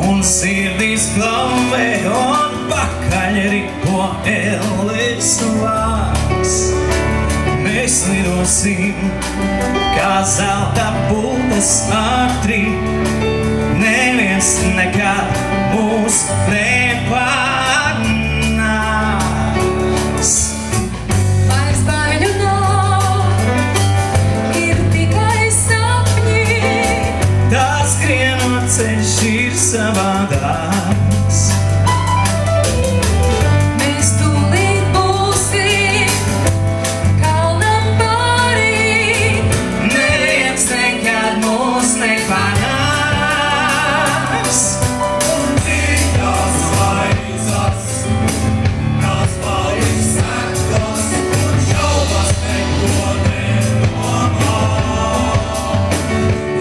Un sirdīs flammē un pakaļ ripo elles vārds. Mēs lidosim kā zelta pulkas ātri, neviens nekad mūs nepārnās. Vairs baiļu nav, ir tikai sapņi. Tās skrienot ceļš ir savādāks. Mēs tūlīt būsim kalnam pārī. Neviens nekad mūs nepārnāks. Cik tās vaicas, kas paliks sektas, un šaubas neko nedomā.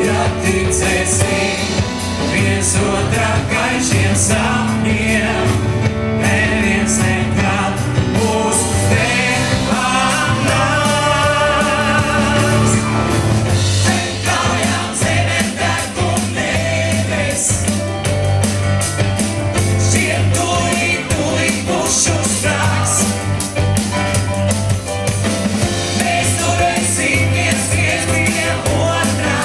Ja ticēsim viens otrā gaišiem sapņiem, neviens nekad mūs nepārnāks. Zem kājām zeme deg un debes, šķiet tūlīt pušu sprāgs. Mēs turēsimies viens pie otrā,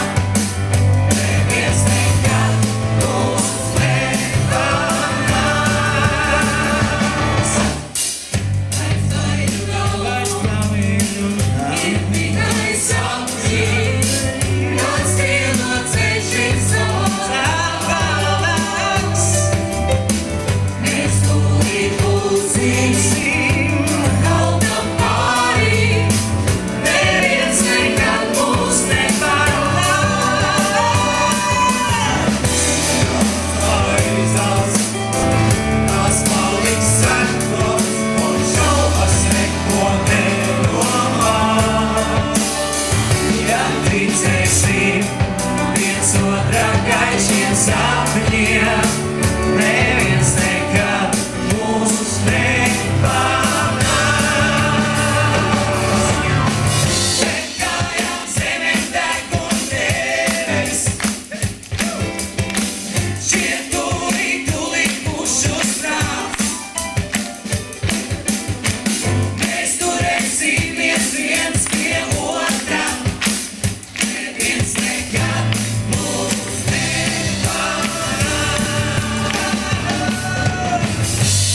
neviens nekad mūs nepārnāks. Vairs baiļu nav, ir tikai sapņi, kāds skrienot ceļš ir savādāks. Mēs tūlīt būsim kalnam pārī, neviens nekad mūs nepārnāks. Aizās, tās paliks sektas, un šaubas neko nedomā. Ja ticēsim viens otrā gaišiem sapņiem, neviens nekad mūs nepārnāks. Zem kājām zeme deg un debes, šķiet tūlīt pušu sprāgs. Mēs turēsimies viens pie otrā, neviens nekad mūs nepārnāks.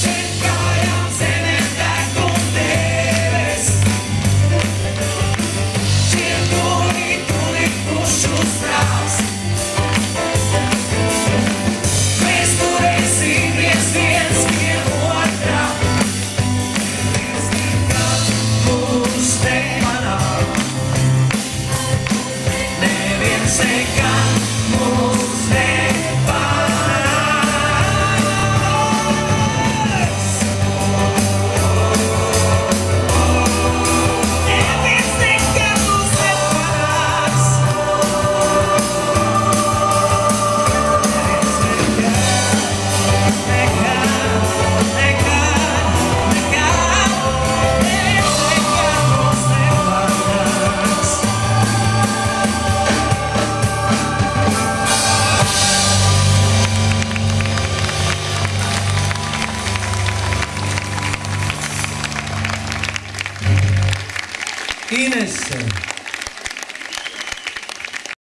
Zem kājām zeme deg un debes, šķiet tūlīt pušu sprāgs. Mēs turēsimies viens pie otrā, neviens nekad mūs nepārnāks. Neviens nekad mūs nepārnāks. Neviens nekad mūs nepārnāks. Ines.